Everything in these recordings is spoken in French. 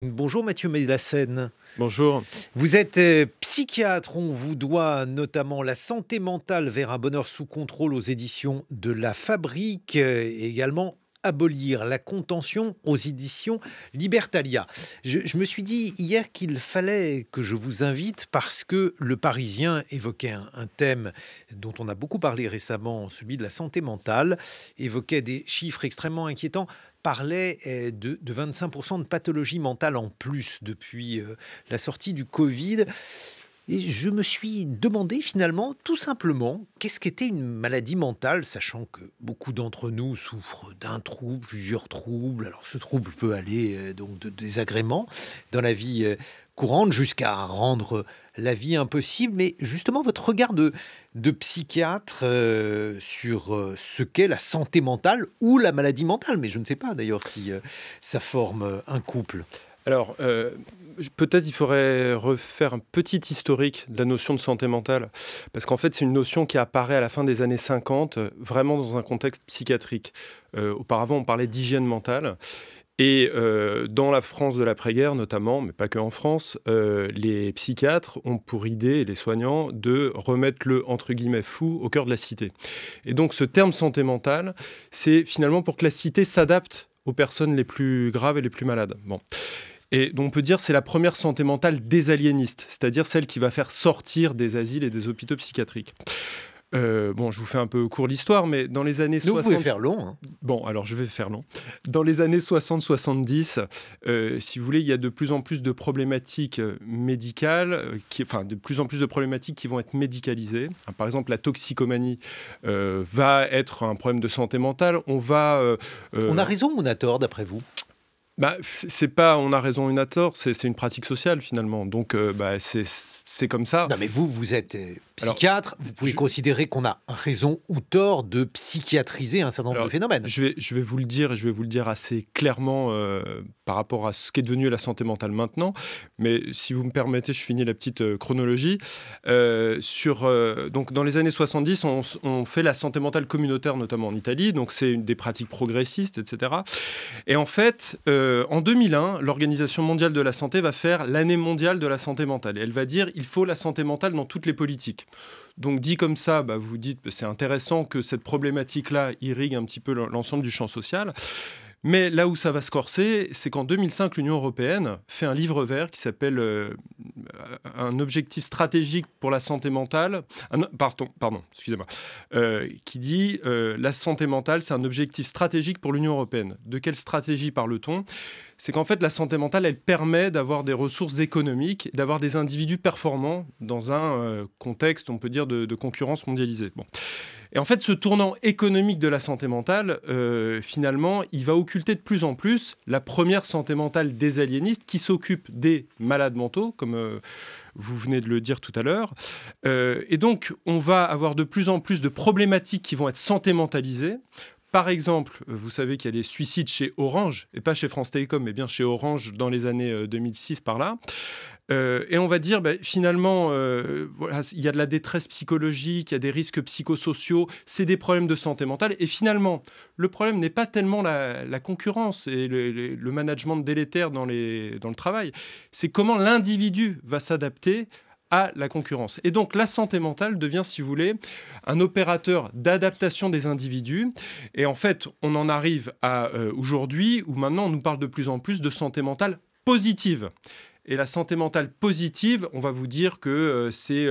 Bonjour Mathieu Mélassène. Bonjour. Vous êtes psychiatre, on vous doit notamment La santé mentale vers un bonheur sous contrôle aux éditions de La Fabrique et également Abolir la contention aux éditions Libertalia. Je me suis dit hier qu'il fallait que je vous invite parce que Le Parisien évoquait un thème dont on a beaucoup parlé récemment, celui de la santé mentale, évoquait des chiffres extrêmement inquiétants, parlait de 25% de pathologie mentale en plus depuis la sortie du Covid. Et je me suis demandé finalement, tout simplement, qu'est-ce qu'était une maladie mentale, sachant que beaucoup d'entre nous souffrent d'un trouble, plusieurs troubles. Alors ce trouble peut aller donc de désagréments dans la vie courante jusqu'à rendre la vie impossible. Mais justement, votre regard de psychiatre sur ce qu'est la santé mentale ou la maladie mentale, mais je ne sais pas d'ailleurs si ça forme un couple. Alors, peut-être il faudrait refaire un petit historique de la notion de santé mentale, parce qu'en fait, c'est une notion qui apparaît à la fin des années 50, vraiment dans un contexte psychiatrique. Auparavant, on parlait d'hygiène mentale. Et dans la France de l'après-guerre notamment, mais pas que en France, les psychiatres ont pour idée, et les soignants, de remettre le, entre guillemets, fou au cœur de la cité. Et donc ce terme santé mentale, c'est finalement pour que la cité s'adapte aux personnes les plus graves et les plus malades. Bon. Et donc on peut dire que c'est la première santé mentale désaliéniste, c'est-à-dire celle qui va faire sortir des asiles et des hôpitaux psychiatriques. Bon, je vous fais un peu court l'histoire, mais dans les années Nous, vous 60... pouvez faire long, hein. Bon, alors je vais faire long. Dans les années 60-70, si vous voulez, il y a de plus en plus de problématiques médicales, enfin de plus en plus de problématiques qui vont être médicalisées. Par exemple, la toxicomanie va être un problème de santé mentale. On a raison ou on a tort, d'après vous? C'est pas on a raison, on a tort, c'est une pratique sociale finalement. Donc c'est comme ça. Non, mais vous êtes psychiatre, vous pouvez considérer qu'on a raison ou tort de psychiatriser un certain nombre de phénomènes. Je vais vous le dire, et je vais vous le dire assez clairement par rapport à ce qu'est devenu la santé mentale maintenant. Mais si vous me permettez, je finis la petite chronologie. Donc dans les années 70, on fait la santé mentale communautaire, notamment en Italie. Donc c'est des pratiques progressistes, etc. Et en fait, en 2001, l'Organisation mondiale de la santé va faire l'année mondiale de la santé mentale. Et elle va dire il faut la santé mentale dans toutes les politiques. Donc dit comme ça, vous dites c'est intéressant que cette problématique-là irrigue un petit peu l'ensemble du champ social. Mais là où ça va se corser, c'est qu'en 2005, l'Union européenne fait un livre vert qui s'appelle un objectif stratégique pour la santé mentale. Pardon, excusez-moi. Qui dit la santé mentale, c'est un objectif stratégique pour l'Union européenne. De quelle stratégie parle-t-on ? C'est qu'en fait, la santé mentale, elle permet d'avoir des ressources économiques, d'avoir des individus performants dans un contexte, on peut dire, de concurrence mondialisée. Bon. Et en fait, ce tournant économique de la santé mentale, finalement, il va occulter de plus en plus la première santé mentale désaliéniste qui s'occupe des malades mentaux, comme vous venez de le dire tout à l'heure. Et donc, on va avoir de plus en plus de problématiques qui vont être santé mentalisées. Par exemple, vous savez qu'il y a des suicides chez Orange, et pas chez France Télécom, mais bien chez Orange dans les années 2006 par là. Et on va dire, finalement, voilà, il y a de la détresse psychologique, il y a des risques psychosociaux, c'est des problèmes de santé mentale. Et finalement, le problème n'est pas tellement la concurrence et le management délétère dans le travail, c'est comment l'individu va s'adapter à la concurrence. Et donc, la santé mentale devient, si vous voulez, un opérateur d'adaptation des individus. Et en fait, on en arrive à aujourd'hui, où maintenant, on nous parle de plus en plus de santé mentale positive. Et la santé mentale positive, on va vous dire que c'est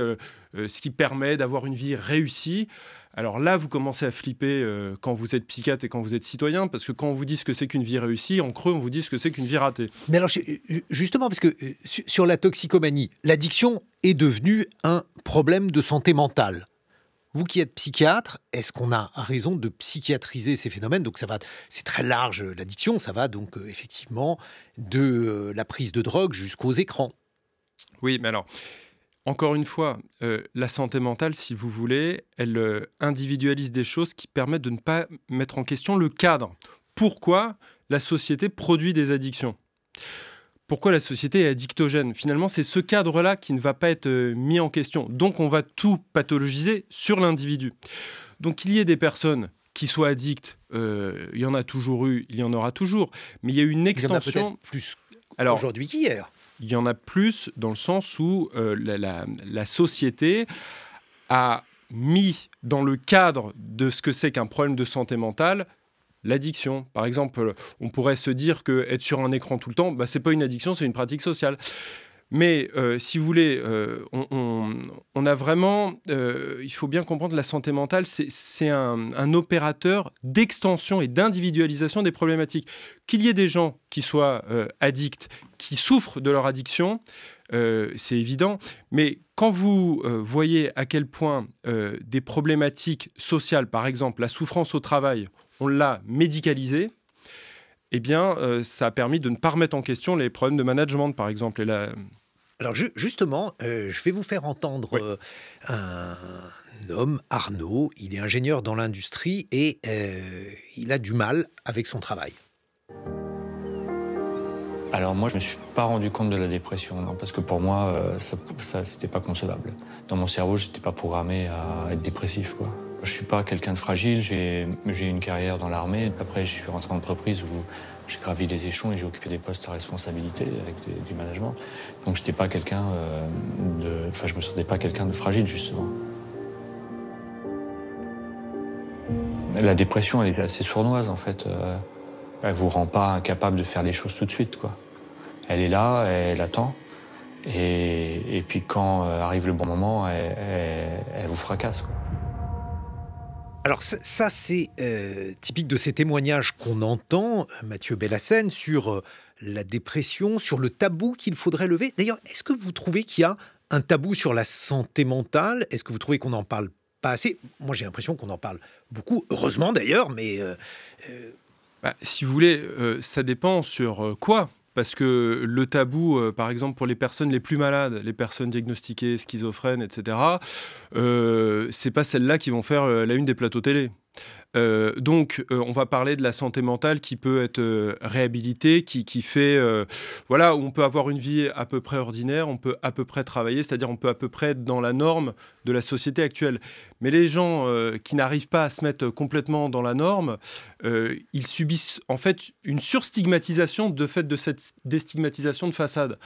ce qui permet d'avoir une vie réussie. Alors là, vous commencez à flipper quand vous êtes psychiatre et quand vous êtes citoyen, parce que quand on vous dit ce que c'est qu'une vie réussie, en creux, on vous dit ce que c'est qu'une vie ratée. Mais alors, justement, parce que sur la toxicomanie, l'addiction est devenue un problème de santé mentale. Vous qui êtes psychiatre, est-ce qu'on a raison de psychiatriser ces phénomènes ? Donc c'est très large l'addiction, ça va donc effectivement de la prise de drogue jusqu'aux écrans. Oui, mais alors, encore une fois, la santé mentale, si vous voulez, elle individualise des choses qui permettent de ne pas mettre en question le cadre. Pourquoi la société produit des addictions ? Pourquoi la société est addictogène ? Finalement, c'est ce cadre-là qui ne va pas être mis en question. Donc, on va tout pathologiser sur l'individu. Donc, qu'il y ait des personnes qui soient addictes, il y en a toujours eu, il y en aura toujours. Mais il y a une extension... Il y en a peut-être plus Alors, aujourd'hui qu'hier. Il y en a plus dans le sens où la société a mis dans le cadre de ce que c'est qu'un problème de santé mentale l'addiction. Par exemple, on pourrait se dire qu'être sur un écran tout le temps, ce n'est pas une addiction, c'est une pratique sociale. Mais si vous voulez, on a vraiment, il faut bien comprendre, la santé mentale, c'est un opérateur d'extension et d'individualisation des problématiques. Qu'il y ait des gens qui soient addicts, qui souffrent de leur addiction, c'est évident. Mais quand vous voyez à quel point des problématiques sociales, par exemple la souffrance au travail, on l'a médicalisée, eh bien, ça a permis de ne pas remettre en question les problèmes de management, par exemple. Alors justement, je vais vous faire entendre un homme, Arnaud. Il est ingénieur dans l'industrie et il a du mal avec son travail. Alors moi, je me suis pas rendu compte de la dépression, non, parce que pour moi, ça c'était pas concevable. Dans mon cerveau, j'étais pas programmé à être dépressif, quoi. Je suis pas quelqu'un de fragile, j'ai une carrière dans l'armée. Après, je suis rentré en entreprise où j'ai gravi les échelons et j'ai occupé des postes à responsabilité avec du management. Donc j'étais pas quelqu'un je me sentais pas quelqu'un de fragile, justement. La dépression, elle est assez sournoise, en fait. Elle vous rend pas incapable de faire les choses tout de suite, quoi. Elle est là, elle attend. Et puis quand arrive le bon moment, elle vous fracasse, quoi. Alors ça c'est typique de ces témoignages qu'on entend, Mathieu Bellassène, sur la dépression, sur le tabou qu'il faudrait lever. D'ailleurs, est-ce que vous trouvez qu'il y a un tabou sur la santé mentale ? Est-ce que vous trouvez qu'on n'en parle pas assez ? Moi, j'ai l'impression qu'on en parle beaucoup, heureusement d'ailleurs, mais... si vous voulez, ça dépend sur quoi. Parce que le tabou, par exemple, pour les personnes les plus malades, les personnes diagnostiquées, schizophrènes, etc., c'est pas celles-là qui vont faire la une des plateaux télé. Donc, on va parler de la santé mentale qui peut être réhabilitée, qui fait, où on peut avoir une vie à peu près ordinaire, on peut à peu près travailler, c'est-à-dire on peut à peu près être dans la norme de la société actuelle. Mais les gens qui n'arrivent pas à se mettre complètement dans la norme, ils subissent en fait une surstigmatisation de fait de cette déstigmatisation de façade.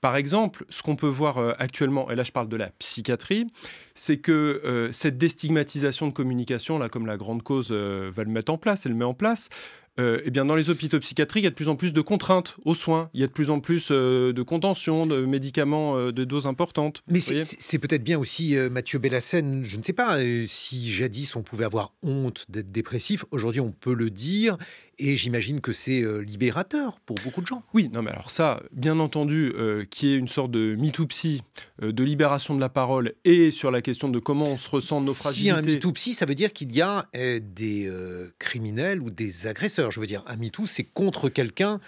Par exemple, ce qu'on peut voir actuellement, et là je parle de la psychiatrie, c'est que cette déstigmatisation de communication, là, comme la grande cause va le mettre en place, elle le met en place, eh bien, dans les hôpitaux psychiatriques, il y a de plus en plus de contraintes aux soins, il y a de plus en plus de contentions, de médicaments de doses importantes. Mais c'est peut-être bien aussi, Mathieu Bellassène, je ne sais pas, si jadis on pouvait avoir honte d'être dépressif, aujourd'hui on peut le dire, et j'imagine que c'est libérateur pour beaucoup de gens. Oui, non mais alors ça, bien entendu, qui est une sorte de MeToo-psy, de libération de la parole, et sur la question de comment on se ressent de nos fragilités. Si un MeToo-psy, ça veut dire qu'il y a des criminels ou des agresseurs. Je veux dire, un MeToo, c'est contre quelqu'un.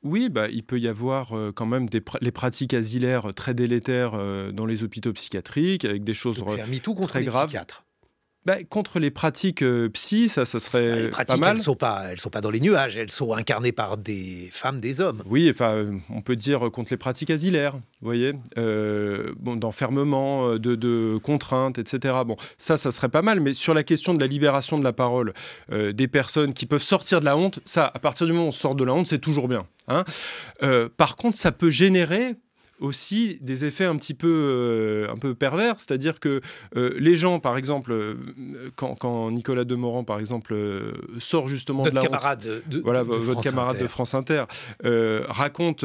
Oui, il peut y avoir quand même les pratiques asilaires très délétères dans les hôpitaux psychiatriques, avec des choses Donc c'est un MeToo contre très les graves. psychiatres. Contre les pratiques psy, ça serait les pratiques, pas mal. Elles sont pas dans les nuages, elles sont incarnées par des femmes, des hommes. Oui, on peut dire contre les pratiques asilaires, vous voyez, d'enfermement, de contraintes, etc. Ça serait pas mal, mais sur la question de la libération de la parole des personnes qui peuvent sortir de la honte, ça, à partir du moment où on sort de la honte, c'est toujours bien. Par contre, ça peut générer aussi des effets un peu pervers, c'est-à-dire que les gens, par exemple, quand Nicolas Demorand, par exemple, sort justement de la honte, votre camarade de France Inter, raconte,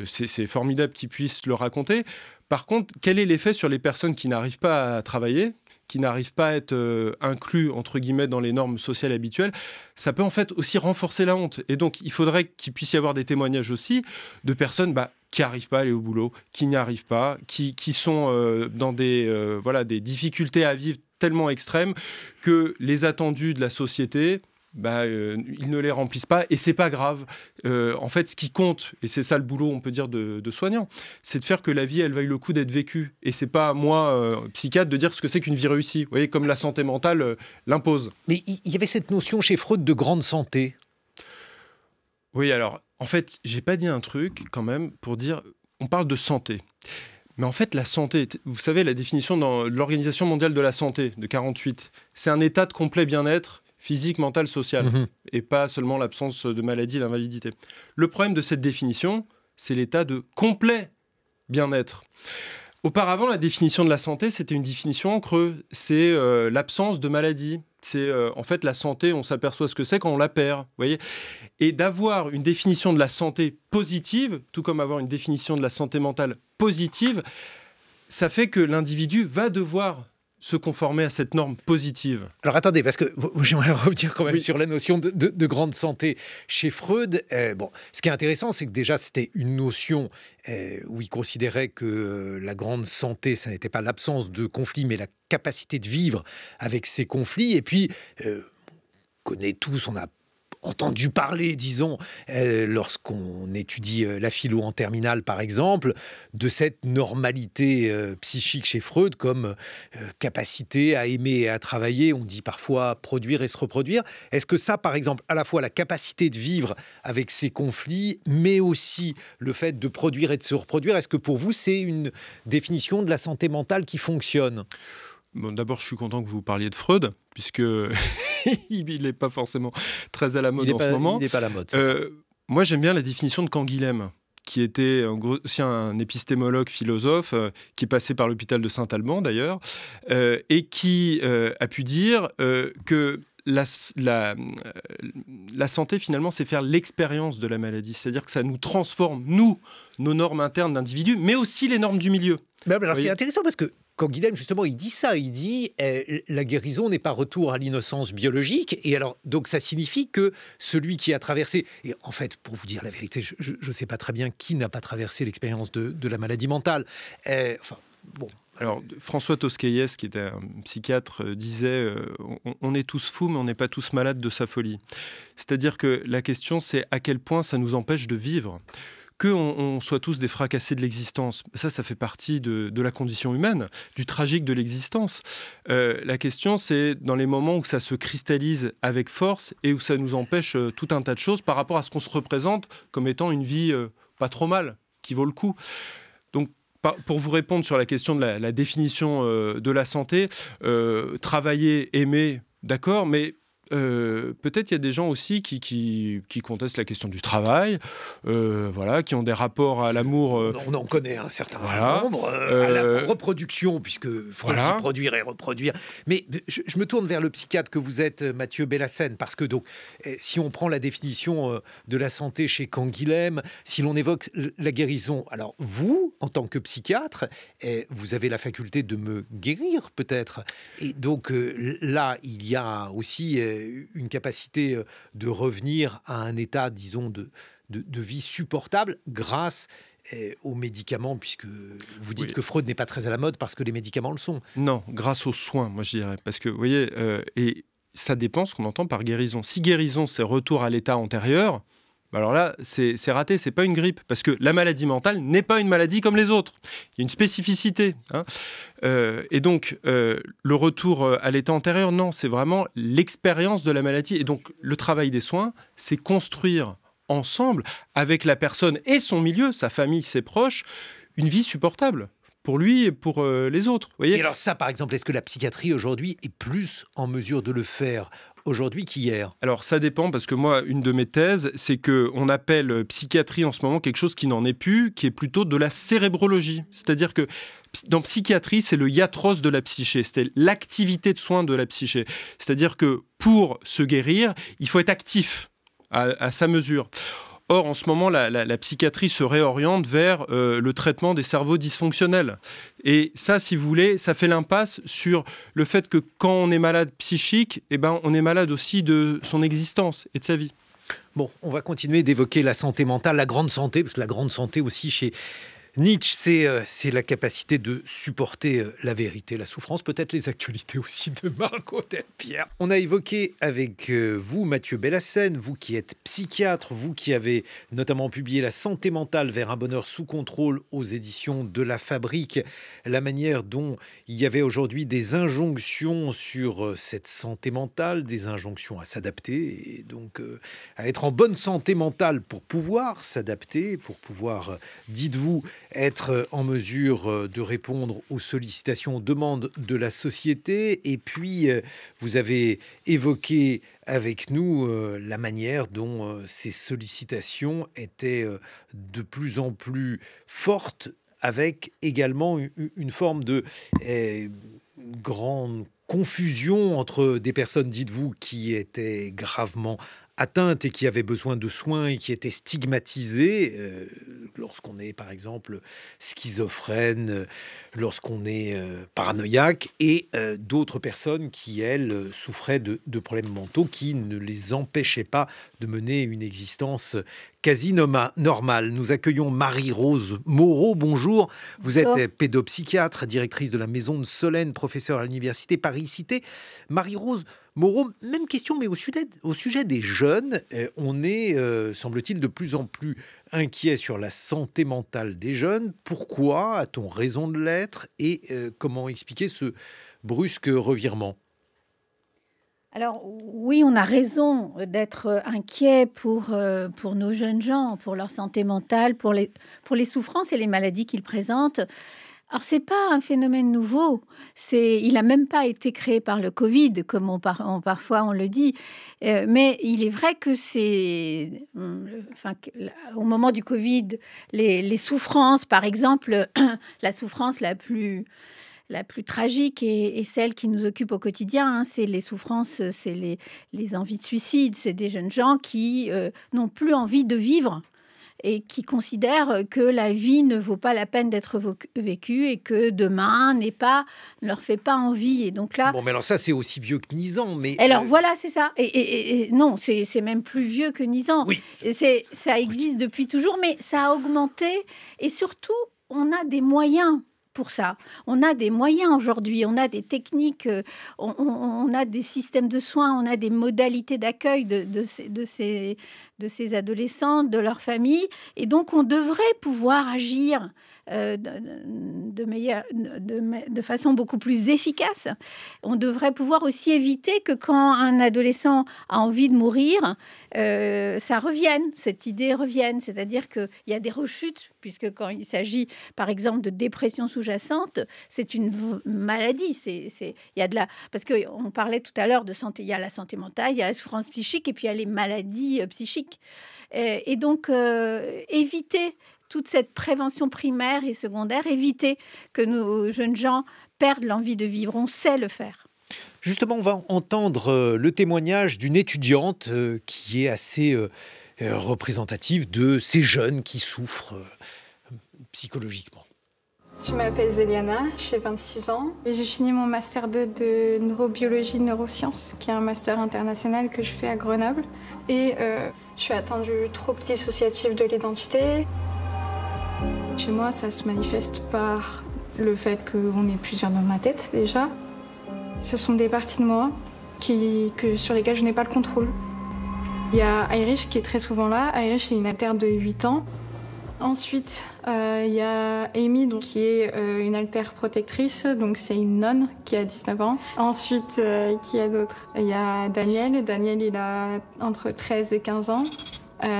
c'est formidable qu'il puisse le raconter. Par contre, quel est l'effet sur les personnes qui n'arrivent pas à travailler, qui n'arrivent pas à être inclus, entre guillemets, dans les normes sociales habituelles? Ça peut en fait aussi renforcer la honte. Et donc, il faudrait qu'il puisse y avoir des témoignages aussi de personnes qui n'arrivent pas à aller au boulot, qui n'y arrivent pas, qui sont dans des difficultés à vivre tellement extrêmes que les attendus de la société, ils ne les remplissent pas, et c'est pas grave. En fait, ce qui compte, et c'est ça le boulot, on peut dire, de soignant, c'est de faire que la vie, elle vaille le coup d'être vécue. Et c'est pas moi, psychiatre, de dire ce que c'est qu'une vie réussie. Vous voyez, comme la santé mentale l'impose. Mais il y avait cette notion chez Freud de grande santé. Oui, alors, en fait, j'ai pas dit un truc, quand même, pour dire, on parle de santé. Mais en fait, la santé, vous savez, la définition dans l'Organisation mondiale de la santé, de 1948, c'est un état de complet bien-être physique, mental, social, et pas seulement l'absence de maladie, d'invalidité. Le problème de cette définition, c'est l'état de complet bien-être. Auparavant, la définition de la santé, c'était une définition en creux. C'est l'absence de maladie. C'est en fait la santé, on s'aperçoit ce que c'est quand on la perd. Vous voyez ? Et d'avoir une définition de la santé positive, tout comme avoir une définition de la santé mentale positive, ça fait que l'individu va devoir se conformer à cette norme positive. Alors attendez, parce que j'aimerais revenir quand même sur la notion de grande santé chez Freud. Ce qui est intéressant, c'est que déjà c'était une notion où il considérait que la grande santé, ça n'était pas l'absence de conflits, mais la capacité de vivre avec ces conflits. Et puis, on connaît tous, on a entendu parler, disons, lorsqu'on étudie la philo en terminale, par exemple, de cette normalité psychique chez Freud comme capacité à aimer et à travailler, on dit parfois produire et se reproduire. Est-ce que ça, par exemple, à la fois la capacité de vivre avec ces conflits, mais aussi le fait de produire et de se reproduire, est-ce que pour vous, c'est une définition de la santé mentale qui fonctionne ? Bon, d'abord, je suis content que vous parliez de Freud, puisque il n'est pas forcément très à la mode en ce moment. Il n'est pas à la mode, moi, j'aime bien la définition de Canguilhem, qui était aussi un épistémologue philosophe, qui est passé par l'hôpital de Saint-Alban, d'ailleurs, et qui a pu dire que la santé, finalement, c'est faire l'expérience de la maladie. C'est-à-dire que ça nous transforme, nous, nos normes internes d'individus, mais aussi les normes du milieu. Alors, c'est intéressant parce que Canguilhem, justement, il dit ça. Il dit la guérison n'est pas retour à l'innocence biologique. Et alors, donc, ça signifie que celui qui a traversé... Et en fait, pour vous dire la vérité, je ne sais pas très bien qui n'a pas traversé l'expérience de la maladie mentale. Alors, François Tosquelles, qui était un psychiatre, disait on est tous fous, mais on n'est pas tous malades de sa folie. C'est-à-dire que la question, c'est à quel point ça nous empêche de vivre. Qu'on soit tous des fracassés de l'existence, ça fait partie de la condition humaine, du tragique de l'existence. La question, c'est dans les moments où ça se cristallise avec force et où ça nous empêche tout un tas de choses par rapport à ce qu'on se représente comme étant une vie pas trop mal, qui vaut le coup. Donc, pour vous répondre sur la question de la définition de la santé, travailler, aimer, d'accord, mais... peut-être il y a des gens aussi qui contestent la question du travail, qui ont des rapports à l'amour. On en connaît un certain nombre, à la reproduction, puisque Freud dit produire et reproduire. Mais je me tourne vers le psychiatre que vous êtes, Mathieu Bellassène, parce que donc, si on prend la définition de la santé chez Canguilhem, si l'on évoque la guérison, alors vous, en tant que psychiatre, vous avez la faculté de me guérir, peut-être. Et donc là, il y a aussi... une capacité de revenir à un état, disons, de vie supportable grâce aux médicaments, puisque vous dites que Freud n'est pas très à la mode parce que les médicaments le sont. Non, grâce aux soins, moi je dirais. Parce que, vous voyez, et ça dépend ce qu'on entend par guérison. Si guérison, c'est retour à l'état antérieur, alors là, c'est raté, c'est pas une grippe, parce que la maladie mentale n'est pas une maladie comme les autres. Il y a une spécificité. Et donc, le retour à l'état antérieur, non, c'est vraiment l'expérience de la maladie. Et donc, le travail des soins, c'est construire ensemble, avec la personne et son milieu, sa famille, ses proches, une vie supportable. Pour lui et pour les autres. Voyez. Et alors ça, par exemple, est-ce que la psychiatrie aujourd'hui est plus en mesure de le faire aujourd'hui qu'hier ? Alors ça dépend, parce que moi, une de mes thèses, c'est qu'on appelle psychiatrie en ce moment quelque chose qui n'en est plus, qui est plutôt de la cérébrologie. C'est-à-dire que dans psychiatrie, c'est le iatros de la psyché, c'est l'activité de soins de la psyché. C'est-à-dire que pour se guérir, il faut être actif à sa mesure. Or, en ce moment, la psychiatrie se réoriente vers le traitement des cerveaux dysfonctionnels. Et ça, si vous voulez, ça fait l'impasse sur le fait que quand on est malade psychique, on est malade aussi de son existence et de sa vie. Bon, on va continuer d'évoquer la santé mentale, la grande santé, parce que la grande santé aussi chez Nietzsche, c'est la capacité de supporter la vérité, la souffrance, peut-être les actualités aussi de Margot Delpierre. On a évoqué avec vous, Mathieu Bellassène, vous qui êtes psychiatre, vous qui avez notamment publié La santé mentale vers un bonheur sous contrôle aux éditions de La Fabrique, la manière dont il y avait aujourd'hui des injonctions sur cette santé mentale, des injonctions à s'adapter et donc à être en bonne santé mentale pour pouvoir s'adapter, pour pouvoir, dites-vous, être en mesure de répondre aux sollicitations, aux demandes de la société. Et puis, vous avez évoqué avec nous la manière dont ces sollicitations étaient de plus en plus fortes, avec également une forme de grande confusion entre des personnes, dites-vous, qui étaient gravement atteintes et qui avaient besoin de soins et qui étaient stigmatisées lorsqu'on est, par exemple, schizophrène, lorsqu'on est paranoïaque, et d'autres personnes qui, elles, souffraient de problèmes mentaux qui ne les empêchaient pas de mener une existence quasi normale. Nous accueillons Marie-Rose Moreau. Bonjour. Vous êtes pédopsychiatre, directrice de la Maison de Solène, professeure à l'Université Paris-Cité. Marie-Rose Moreau, même question, mais au sujet des jeunes, on est, semble-t-il, de plus en plus inquiet sur la santé mentale des jeunes. Pourquoi a-t-on raison de l'être et comment expliquer ce brusque revirement ? Alors oui, on a raison d'être inquiet pour nos jeunes gens, pour leur santé mentale, pour les souffrances et les maladies qu'ils présentent. Alors, c'est pas un phénomène nouveau. Il a même pas été créé par le Covid, comme parfois on le dit. Mais il est vrai que au moment du Covid, les souffrances, par exemple, la souffrance la plus tragique et celle qui nous occupe au quotidien, hein, c'est les souffrances, c'est les envies de suicide. C'est des jeunes gens qui n'ont plus envie de vivre et qui considèrent que la vie ne vaut pas la peine d'être vécue et que demain ne leur fait pas envie. Et donc là... Bon, mais alors ça, c'est aussi vieux que Nizan. Mais alors voilà, c'est ça. Et non, c'est même plus vieux que Nizan. Oui. Ça existe depuis toujours, mais ça a augmenté. Et surtout, on a des moyens pour ça. On a des moyens aujourd'hui, on a des techniques, on a des systèmes de soins, on a des modalités d'accueil de ces adolescents, de leurs familles. Et donc, on devrait pouvoir agir de façon beaucoup plus efficace. On devrait pouvoir aussi éviter que quand un adolescent a envie de mourir, ça revienne, cette idée revienne. C'est-à-dire qu'il y a des rechutes, puisque quand il s'agit, par exemple, de dépression sous-jacente, c'est une maladie. Parce qu'on parlait tout à l'heure de santé, il y a la santé mentale, il y a la souffrance psychique, et puis il y a les maladies psychiques. Et donc, éviter toute cette prévention primaire et secondaire, éviter que nos jeunes gens perdent l'envie de vivre. On sait le faire. Justement, on va entendre le témoignage d'une étudiante qui est assez représentative de ces jeunes qui souffrent psychologiquement. Je m'appelle Zéliana, j'ai 26 ans et j'ai fini mon master 2 de neurobiologie neurosciences, qui est un master international que je fais à Grenoble. Et je suis atteinte du trouble dissociatif de l'identité. Chez moi, ça se manifeste par le fait qu'on est plusieurs dans ma tête déjà. Ce sont des parties de moi sur lesquelles je n'ai pas le contrôle. Il y a Irish qui est très souvent là. Irish est une altère de 8 ans. Ensuite, il y a Amy, donc, qui est une altère protectrice, donc c'est une nonne qui a 19 ans. Ensuite, qui y a d'autres ? Il y a Daniel. Daniel, il a entre 13 et 15 ans.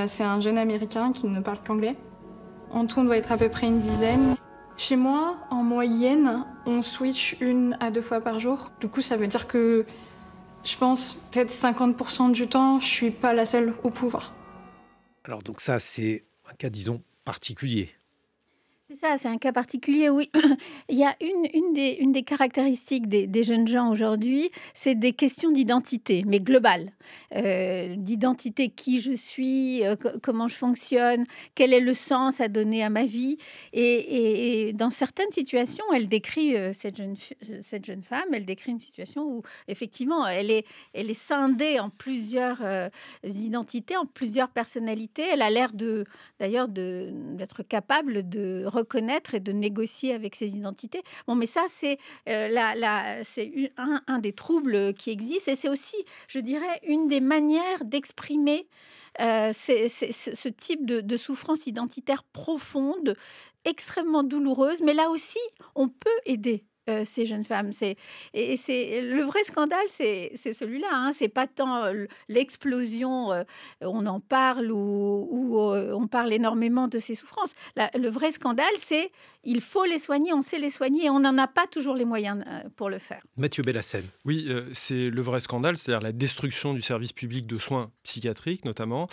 C'est un jeune Américain qui ne parle qu'anglais. En tout, on doit être à peu près une dizaine. Chez moi, en moyenne, on switch 1 à 2 fois par jour. Du coup, ça veut dire que je pense peut-être 50% du temps, je suis pas la seule au pouvoir. Alors donc ça, c'est un cas, disons, particulier. C'est ça, c'est un cas particulier, oui. Il y a une des caractéristiques des jeunes gens aujourd'hui, c'est des questions d'identité, mais globales. D'identité, qui je suis, comment je fonctionne, quel est le sens à donner à ma vie. Et dans certaines situations, elle décrit, cette jeune femme, elle décrit une situation où, effectivement, elle est scindée en plusieurs identités, en plusieurs personnalités. Elle a l'air d'ailleurs d'être capable de reconnaître et de négocier avec ses identités. Bon, mais ça, c'est c'est un des troubles qui existent, et c'est aussi, je dirais, une des manières d'exprimer ce type de souffrance identitaire profonde, extrêmement douloureuse. Mais là aussi, on peut aider ces jeunes femmes. C'est le vrai scandale, c'est celui-là, hein. C'est pas tant, l'explosion, on en parle ou on parle énormément de ces souffrances. Le vrai scandale, c'est il faut les soigner, on sait les soigner et on n'en a pas toujours les moyens, pour le faire. Mathieu Bellassène. Oui, c'est le vrai scandale, c'est-à-dire la destruction du service public de soins psychiatriques notamment.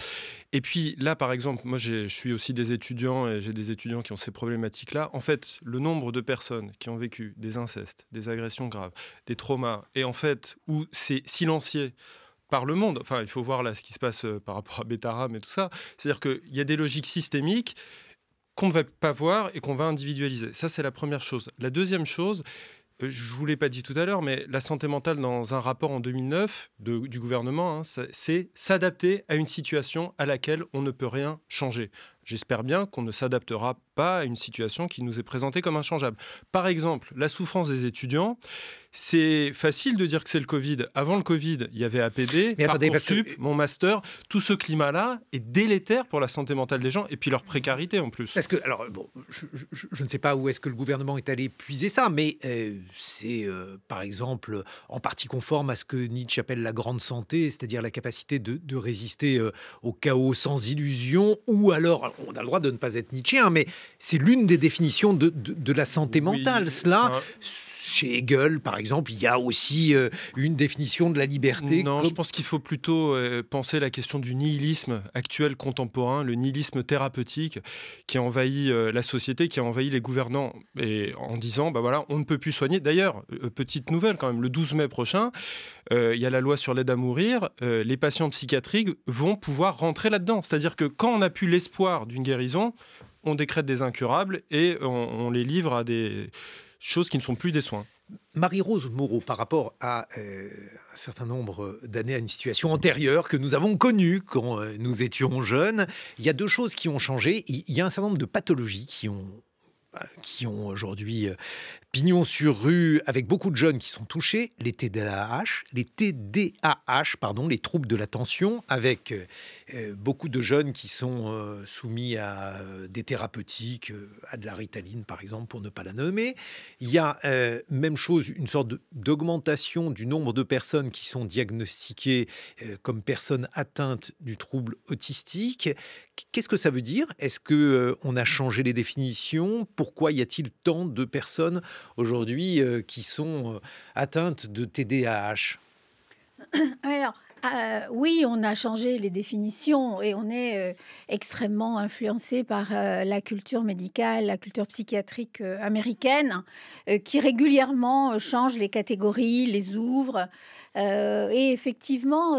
Et puis là, par exemple, moi je suis aussi des étudiants et j'ai des étudiants qui ont ces problématiques-là. En fait, le nombre de personnes qui ont vécu des incestes, des agressions graves, des traumas, et en fait, où c'est silencié par le monde. Enfin, il faut voir là ce qui se passe par rapport à Betaram et tout ça. C'est-à-dire qu'il y a des logiques systémiques qu'on ne va pas voir et qu'on va individualiser. Ça, c'est la première chose. La deuxième chose, je ne vous l'ai pas dit tout à l'heure, mais la santé mentale, dans un rapport en 2009 du gouvernement, hein, c'est s'adapter à une situation à laquelle on ne peut rien changer. J'espère bien qu'on ne s'adaptera pas à une situation qui nous est présentée comme inchangeable. Par exemple, la souffrance des étudiants, c'est facile de dire que c'est le Covid. Avant le Covid, il y avait APB, Parcoursup, mon master. Tout ce climat-là est délétère pour la santé mentale des gens et puis leur précarité en plus. Parce que, alors, bon, je ne sais pas où est-ce que le gouvernement est allé puiser ça, mais c'est, par exemple, en partie conforme à ce que Nietzsche appelle la grande santé, c'est-à-dire la capacité de résister au chaos sans illusion, ou alors, on a le droit de ne pas être nietzschéen, mais c'est l'une des définitions de la santé mentale. Oui, cela, chez Hegel, par exemple, il y a aussi une définition de la liberté. Non, je pense qu'il faut plutôt penser la question du nihilisme actuel contemporain, le nihilisme thérapeutique qui a envahi la société, qui a envahi les gouvernants, et en disant, bah voilà, on ne peut plus soigner. D'ailleurs, petite nouvelle quand même, le 12 mai prochain, il y a la loi sur l'aide à mourir, les patients psychiatriques vont pouvoir rentrer là-dedans. C'est-à-dire que quand on n'a plus l'espoir d'une guérison, on décrète des incurables et on les livre à des choses qui ne sont plus des soins. Marie-Rose Moreau, par rapport à un certain nombre d'années, à une situation antérieure que nous avons connue quand nous étions jeunes, il y a deux choses qui ont changé. Il y a un certain nombre de pathologies qui ont aujourd'hui pignon sur rue, avec beaucoup de jeunes qui sont touchés, les TDAH, les troubles de l'attention, avec beaucoup de jeunes qui sont soumis à des thérapeutiques, à de la Ritaline par exemple, pour ne pas la nommer. Il y a, même chose, une sorte d'augmentation du nombre de personnes qui sont diagnostiquées comme personnes atteintes du trouble autistique. Qu'est-ce que ça veut dire? Est-ce qu'on a changé les définitions? Pourquoi y a-t-il tant de personnes aujourd'hui qui sont atteintes de TDAH? Alors, oui, on a changé les définitions et on est extrêmement influencé par la culture médicale, la culture psychiatrique américaine, qui régulièrement change les catégories, les ouvre. Et effectivement,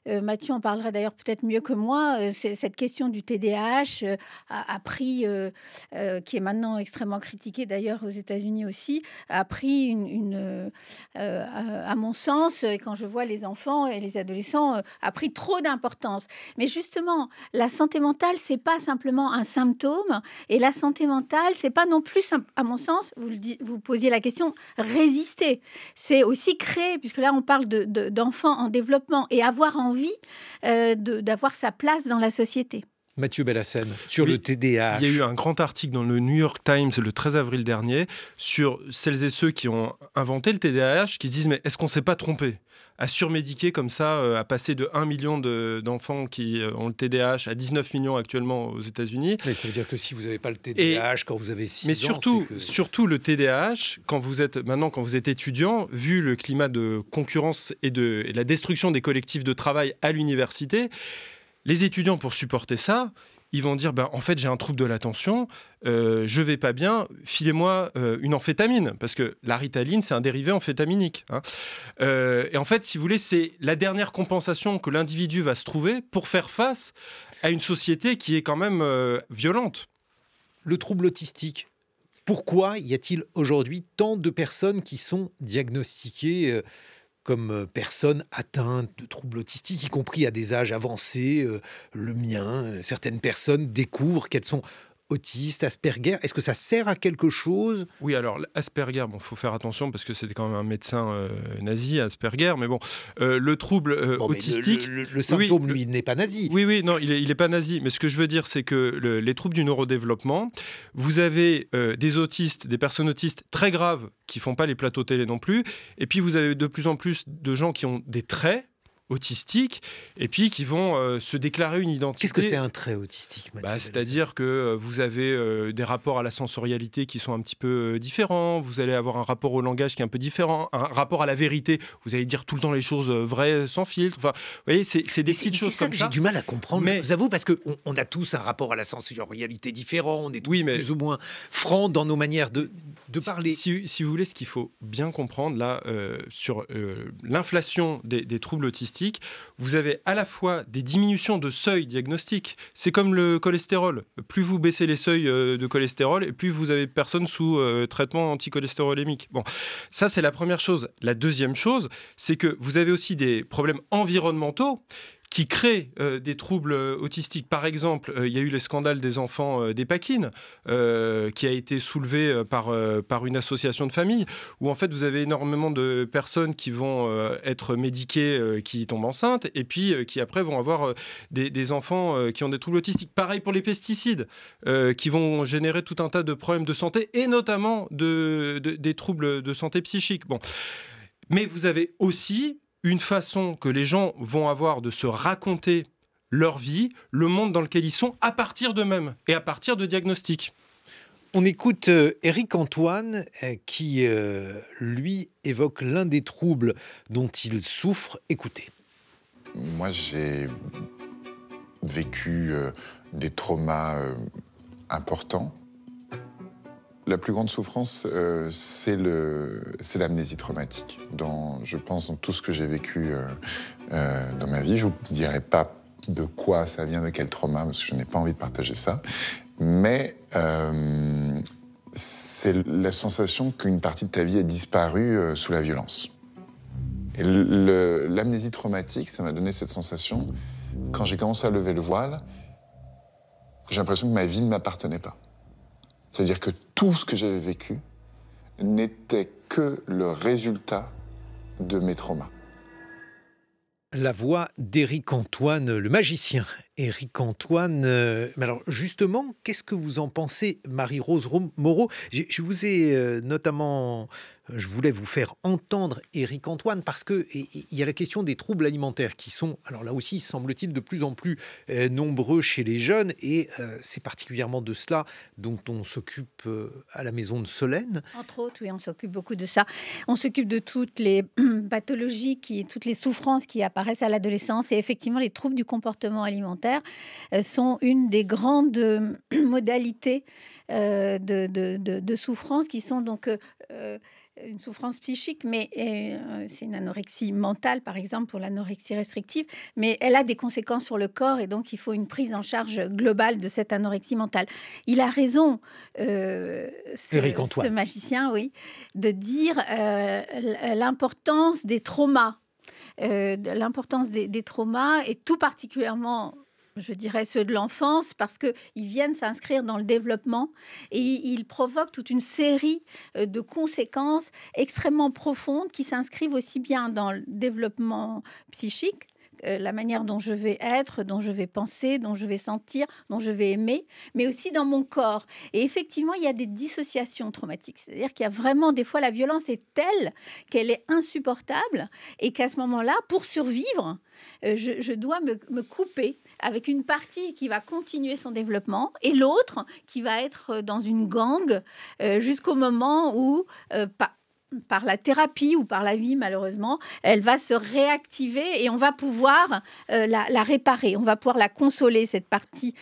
Mathieu en parlera d'ailleurs peut-être mieux que moi, cette question du TDAH a pris, qui est maintenant extrêmement critiquée d'ailleurs aux États-Unis aussi, a pris à mon sens, et quand je vois les enfants et les adolescents, a pris trop d'importance. Mais justement, la santé mentale, c'est pas simplement un symptôme, et la santé mentale, c'est pas non plus, à mon sens, vous posiez la question, résister. C'est aussi créer, puisque là on parle d'enfants en développement et avoir envie d'avoir sa place dans la société. Mathieu Bellassène, sur le TDAH. Il y a eu un grand article dans le New York Times le 13 avril dernier sur celles et ceux qui ont inventé le TDAH, qui se disent mais est-ce qu'on ne s'est pas trompé à surmédiquer comme ça, à passer de 1 million d'enfants qui ont le TDAH à 19 millions actuellement aux États-Unis. Mais ça veut dire que si vous n'avez pas le TDAH quand vous avez 6 ans... Mais surtout le TDAH, quand vous êtes étudiant, vu le climat de concurrence et la destruction des collectifs de travail à l'université, les étudiants, pour supporter ça, ils vont dire en fait j'ai un trouble de l'attention, je vais pas bien, filez-moi une amphétamine, parce que la Ritaline c'est un dérivé amphétaminique. Hein. Et en fait, si vous voulez, c'est la dernière compensation que l'individu va se trouver pour faire face à une société qui est quand même violente. Le trouble autistique. Pourquoi y a-t-il aujourd'hui tant de personnes qui sont diagnostiquées comme personnes atteintes de troubles autistiques, y compris à des âges avancés, le mien? Certaines personnes découvrent qu'elles sont autiste, Asperger, est-ce que ça sert à quelque chose? Oui, alors Asperger, bon, faut faire attention parce que c'était quand même un médecin nazi, Asperger, mais bon, le trouble Bon, mais autistique. le symptôme, lui, n'est pas nazi. Oui, non, il est pas nazi. Mais ce que je veux dire, c'est que les troubles du neurodéveloppement, vous avez des autistes, des personnes autistes très graves qui font pas les plateaux télé non plus, et puis vous avez de plus en plus de gens qui ont des traits autistiques et puis qui vont se déclarer une identité. Qu'est-ce que c'est un trait autistique, Mathieu C'est-à-dire que vous avez des rapports à la sensorialité qui sont un petit peu différents, vous allez avoir un rapport au langage qui est un peu différent, un rapport à la vérité, vous allez dire tout le temps les choses vraies sans filtre. Enfin, vous voyez, c'est des petites choses ça comme que ça. j'ai du mal à comprendre, Mais- je vous avoue, parce qu'on a tous un rapport à la sensorialité différent, on est tous Oui, mais- plus ou moins francs dans nos manières de parler. Si vous voulez, ce qu'il faut bien comprendre là, sur l'inflation des troubles autistiques, vous avez à la fois des diminutions de seuil diagnostic. C'est comme le cholestérol. Plus vous baissez les seuils de cholestérol, et plus vous avez de personnes sous traitement anticholestérolémique. Bon, ça c'est la première chose. La deuxième chose, c'est que vous avez aussi des problèmes environnementaux qui créent des troubles autistiques. Par exemple, il y a eu les scandales des enfants d'Épakine, qui a été soulevé par une association de famille, où en fait vous avez énormément de personnes qui vont être médiquées, qui tombent enceintes, et puis qui après vont avoir des enfants qui ont des troubles autistiques. Pareil pour les pesticides, qui vont générer tout un tas de problèmes de santé, et notamment des troubles de santé psychique. Bon. Mais vous avez aussi une façon que les gens vont avoir de se raconter leur vie, le monde dans lequel ils sont, à partir d'eux-mêmes et à partir de diagnostics. On écoute Éric Antoine qui, lui, évoque l'un des troubles dont il souffre. Écoutez. Moi, j'ai vécu des traumas importants. La plus grande souffrance, c'est l'amnésie traumatique. Je pense dans tout ce que j'ai vécu dans ma vie, je ne vous dirai pas de quoi ça vient, de quel trauma, parce que je n'ai pas envie de partager ça. Mais c'est la sensation qu'une partie de ta vie a disparu sous la violence. Et l'amnésie traumatique, ça m'a donné cette sensation. Quand j'ai commencé à lever le voile, j'ai l'impression que ma vie ne m'appartenait pas. C'est-à-dire que tout ce que j'avais vécu n'était que le résultat de mes traumas. La voix d'Éric Antoine, le magicien. Éric Antoine, mais alors justement, qu'est-ce que vous en pensez, Marie-Rose Moreau? Je vous ai notamment, je voulais vous faire entendre Éric Antoine parce que il y a la question des troubles alimentaires qui sont, alors là aussi, semble-t-il, de plus en plus nombreux chez les jeunes, et c'est particulièrement de cela dont on s'occupe à la maison de Solène. Entre autres, oui, on s'occupe beaucoup de ça. On s'occupe de toutes les pathologies, toutes les souffrances qui apparaissent à l'adolescence, et effectivement, les troubles du comportement alimentaire sont une des grandes modalités de souffrance, qui sont donc une souffrance psychique, mais c'est une anorexie mentale, par exemple, pour l'anorexie restrictive, mais elle a des conséquences sur le corps, et donc il faut une prise en charge globale de cette anorexie mentale. Il a raison, ce magicien, oui, de dire l'importance des traumas, des traumas, et tout particulièrement, je dirais, ceux de l'enfance, parce qu'ils viennent s'inscrire dans le développement, et ils provoquent toute une série de conséquences extrêmement profondes qui s'inscrivent aussi bien dans le développement psychique, la manière dont je vais être, dont je vais penser, dont je vais sentir, dont je vais aimer, mais aussi dans mon corps. Et effectivement, il y a des dissociations traumatiques. C'est-à-dire qu'il y a vraiment, des fois, la violence est telle qu'elle est insupportable, et qu'à ce moment-là, pour survivre, je dois me couper avec une partie qui va continuer son développement et l'autre qui va être dans une gangue jusqu'au moment où, par la thérapie ou par la vie, malheureusement, elle va se réactiver, et on va pouvoir la réparer, on va pouvoir la consoler, cette partie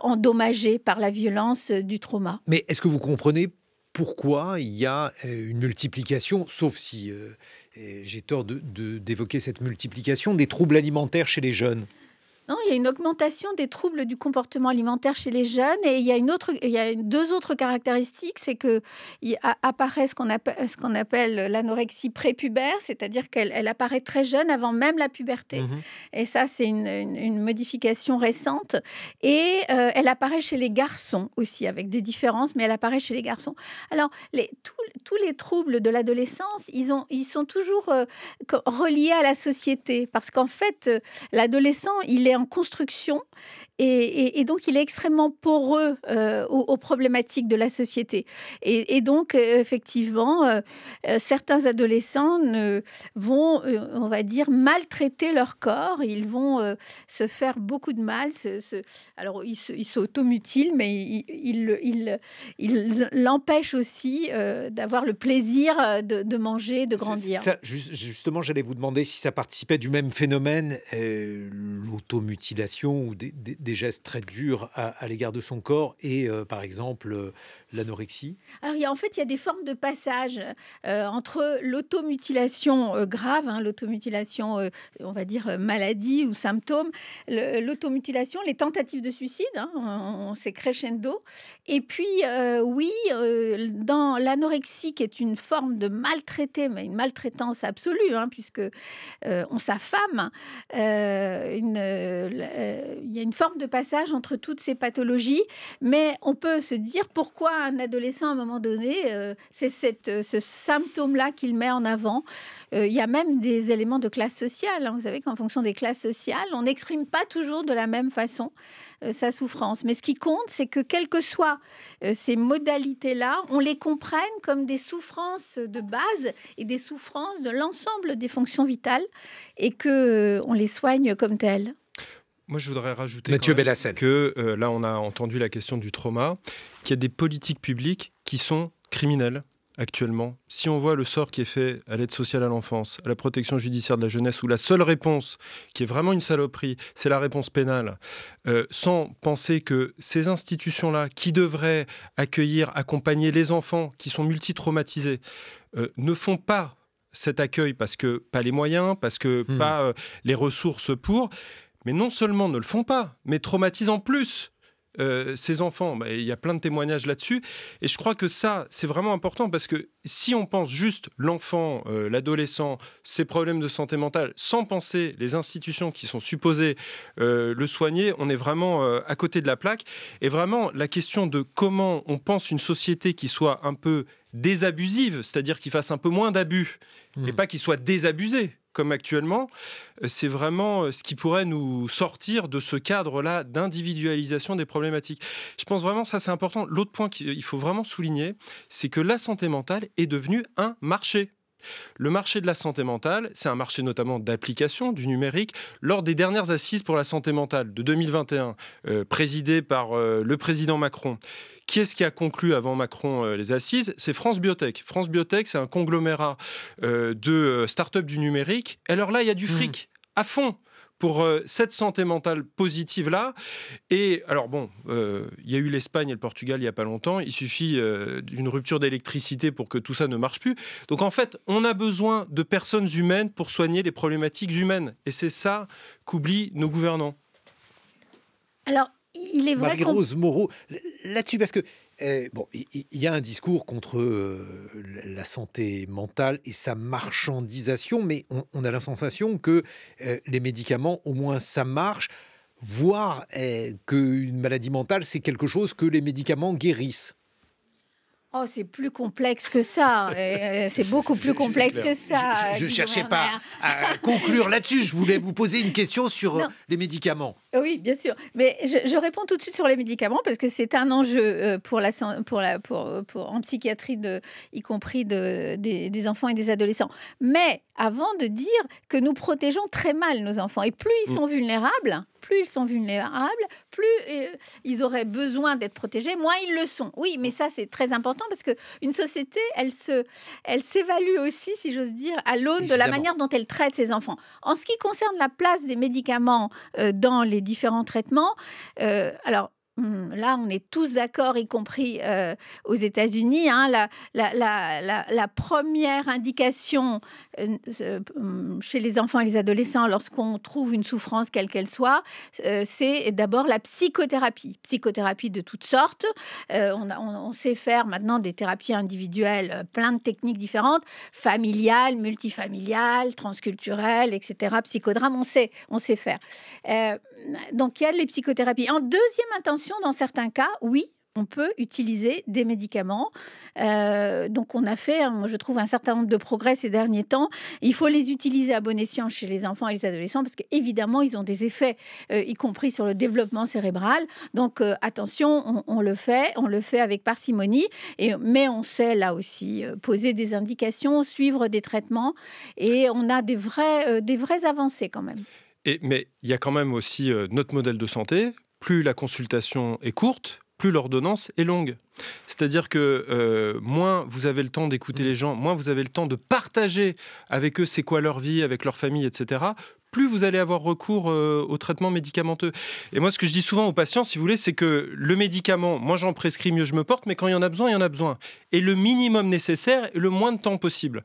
endommagée par la violence du trauma. Mais est-ce que vous comprenez pourquoi il y a une multiplication, sauf si j'ai tort d'évoquer cette multiplication, des troubles alimentaires chez les jeunes? Non, il y a une augmentation des troubles du comportement alimentaire chez les jeunes et il y a deux autres caractéristiques, c'est que apparaît ce qu'on appelle l'anorexie prépubère, c'est-à-dire qu'elle apparaît très jeune avant même la puberté. Et ça, c'est une modification récente. Et elle apparaît chez les garçons aussi, avec des différences, mais elle apparaît chez les garçons. Alors, tous les troubles de l'adolescence, ils sont toujours reliés à la société, parce qu'en fait, l'adolescent, il est en construction et donc il est extrêmement poreux aux problématiques de la société. Et donc, effectivement, certains adolescents vont, on va dire, maltraiter leur corps. Ils vont se faire beaucoup de mal. Alors, ils s'automutilent, mais ils l'empêchent aussi d'avoir le plaisir de manger, de grandir. Ça, justement, j'allais vous demander si ça participait du même phénomène, l'automutilation ou des gestes très durs à l'égard de son corps et, par exemple, l'anorexie. Alors, il y a des formes de passage entre l'automutilation grave, l'automutilation, on va dire maladie ou symptôme, l'automutilation, les tentatives de suicide, c'est crescendo. Et puis, dans l'anorexie, qui est une forme de maltraité, mais une maltraitance absolue, puisque on s'affame, il y a une forme de passage entre toutes ces pathologies, mais on peut se dire pourquoi un adolescent, à un moment donné, c'est ce symptôme-là qu'il met en avant. Il y a même des éléments de classe sociale. Vous savez qu'en fonction des classes sociales, on n'exprime pas toujours de la même façon sa souffrance. Mais ce qui compte, c'est que quelles que soient ces modalités-là, on les comprenne comme des souffrances de base et des souffrances de l'ensemble des fonctions vitales et qu'on les soigne comme telles. Moi, je voudrais rajouter Mathieu Bellasset que là, on a entendu la question du trauma, qu'il y a des politiques publiques qui sont criminelles actuellement. Si on voit le sort qui est fait à l'aide sociale à l'enfance, à la protection judiciaire de la jeunesse, où la seule réponse, qui est vraiment une saloperie, c'est la réponse pénale, sans penser que ces institutions-là, qui devraient accueillir, accompagner les enfants qui sont multitraumatisés, ne font pas cet accueil parce que pas les moyens, parce que pas les ressources pour... Mais non seulement ne le font pas, mais traumatisent en plus ces enfants. Il y a plein de témoignages là-dessus. Et je crois que ça, c'est vraiment important parce que si on pense juste l'enfant, l'adolescent, ses problèmes de santé mentale, sans penser les institutions qui sont supposées le soigner, on est vraiment à côté de la plaque. Et vraiment, la question de comment on pense une société qui soit un peu désabusive, c'est-à-dire qui fasse un peu moins d'abus, et pas qui soit désabusée, comme actuellement, c'est vraiment ce qui pourrait nous sortir de ce cadre-là d'individualisation des problématiques. Je pense vraiment que ça, c'est important. L'autre point qu'il faut vraiment souligner, c'est que la santé mentale est devenue un marché. Le marché de la santé mentale, c'est un marché notamment d'application du numérique. Lors des dernières assises pour la santé mentale de 2021, présidées par le président Macron, qui est-ce qui a conclu avant Macron les assises ? C'est France Biotech. France Biotech, c'est un conglomérat de start-up du numérique. Et alors là, il y a du fric à fond pour cette santé mentale positive-là. Et alors bon, il y a eu l'Espagne et le Portugal il n'y a pas longtemps. Il suffit d'une rupture d'électricité pour que tout ça ne marche plus. Donc en fait, on a besoin de personnes humaines pour soigner les problématiques humaines. Et c'est ça qu'oublient nos gouvernants. Alors, il est vrai Marie-Rose Moreau, là-dessus, parce que il y a un discours contre la santé mentale et sa marchandisation, mais on a la sensation que les médicaments, au moins ça marche, voire qu'une maladie mentale, c'est quelque chose que les médicaments guérissent. Oh, c'est plus complexe que ça. C'est beaucoup plus complexe que ça. Je ne cherchais pas à conclure là-dessus. Je voulais vous poser une question sur les médicaments. Oui, bien sûr. Mais je réponds tout de suite sur les médicaments parce que c'est un enjeu en psychiatrie, y compris des enfants et des adolescents. Mais avant de dire que nous protégeons très mal nos enfants. Et plus ils sont vulnérables, plus ils auraient besoin d'être protégés, moins ils le sont. Oui, mais ça, c'est très important parce qu'une société, elle s'évalue aussi, si j'ose dire, à l'aune de la manière dont elle traite ses enfants. En ce qui concerne la place des médicaments dans les différents traitements, alors, Là, on est tous d'accord, y compris aux États-Unis. Hein, la première indication chez les enfants et les adolescents, lorsqu'on trouve une souffrance, quelle qu'elle soit, c'est d'abord la psychothérapie. Psychothérapie de toutes sortes. On sait faire maintenant des thérapies individuelles, plein de techniques différentes, familiales, multifamiliales, transculturelles, etc. Psychodrame, on sait faire. Donc, il y a les psychothérapies. En deuxième intention, dans certains cas, oui, on peut utiliser des médicaments. Donc, on a fait, je trouve, un certain nombre de progrès ces derniers temps. Il faut les utiliser à bon escient chez les enfants et les adolescents parce qu'évidemment, ils ont des effets, y compris sur le développement cérébral. Donc, attention, on le fait avec parcimonie. Mais on sait, là aussi, poser des indications, suivre des traitements. Et on a des vraies avancées quand même. Mais il y a quand même aussi notre modèle de santé. Plus la consultation est courte, plus l'ordonnance est longue. C'est-à-dire que moins vous avez le temps d'écouter les gens, moins vous avez le temps de partager avec eux c'est quoi leur vie, avec leur famille, etc., plus vous allez avoir recours au traitement médicamenteux. Et moi, ce que je dis souvent aux patients, si vous voulez, c'est que le médicament, moi j'en prescris, mieux je me porte, mais quand il y en a besoin, il y en a besoin. Et le minimum nécessaire et le moins de temps possible.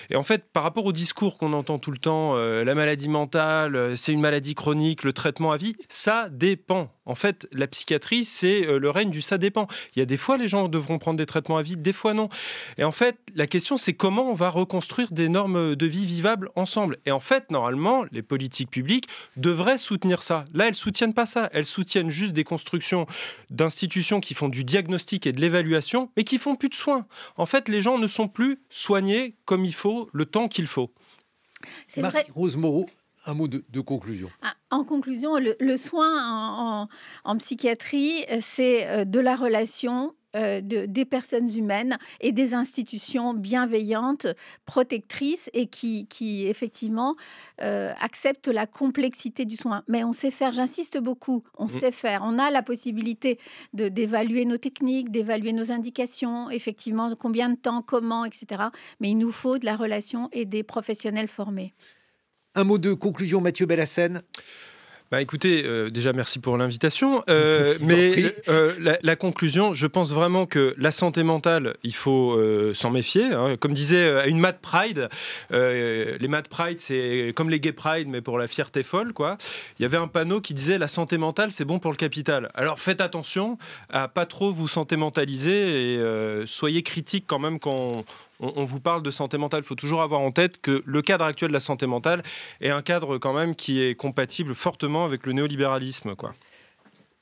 Et en fait, par rapport au discours qu'on entend tout le temps, la maladie mentale, c'est une maladie chronique, le traitement à vie, ça dépend. En fait, la psychiatrie, c'est le règne du ça dépend. Il y a des fois, les gens devront prendre des traitements à vie, des fois non. Et en fait, la question, c'est comment on va reconstruire des normes de vie vivables ensemble. Et en fait, normalement, les politiques publiques devraient soutenir ça. Là, elles ne soutiennent pas ça. Elles soutiennent juste des constructions d'institutions qui font du diagnostic et de l'évaluation, mais qui font plus de soins. En fait, les gens ne sont plus soignés comme il faut, le temps qu'il faut. C'est vrai. Marie-Rose Moreau, un mot de conclusion. En conclusion, le soin en psychiatrie, c'est de la relation des personnes humaines et des institutions bienveillantes, protectrices et qui effectivement acceptent la complexité du soin. Mais on sait faire, j'insiste beaucoup, on sait faire. On a la possibilité d'évaluer nos techniques, d'évaluer nos indications, effectivement, combien de temps, comment, etc. Mais il nous faut de la relation et des professionnels formés. Un mot de conclusion, Mathieu Bellassène. Écoutez, déjà merci pour l'invitation, mais la conclusion, je pense vraiment que la santé mentale, il faut s'en méfier. Hein. Comme disait à une Mad Pride, les Mad Pride, c'est comme les Gay Pride, mais pour la fierté folle, quoi. Il y avait un panneau qui disait la santé mentale, c'est bon pour le capital. Alors faites attention à pas trop vous sentimentaliser et soyez critique quand même quand on vous parle de santé mentale. Il faut toujours avoir en tête que le cadre actuel de la santé mentale est un cadre quand même qui est compatible fortement avec le néolibéralisme, quoi.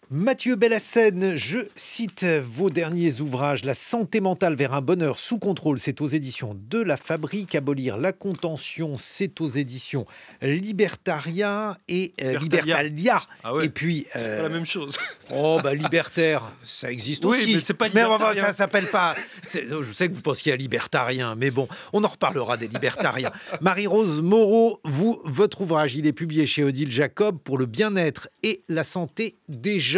Mathieu Bellassène, je cite vos derniers ouvrages. La santé mentale vers un bonheur sous contrôle, c'est aux éditions de La Fabrique. Abolir la contention, c'est aux éditions Libertaria et Libertalia. Ah ouais, et puis, c'est pas la même chose. Libertaire, ça existe oui, aussi. Mais c'est pas libertarien. Mais ça s'appelle pas. Je sais que vous pensiez à libertarien, mais bon, on en reparlera des libertariens. Marie-Rose Moreau, votre ouvrage, il est publié chez Odile Jacob pour le bien-être et la santé des jeunes.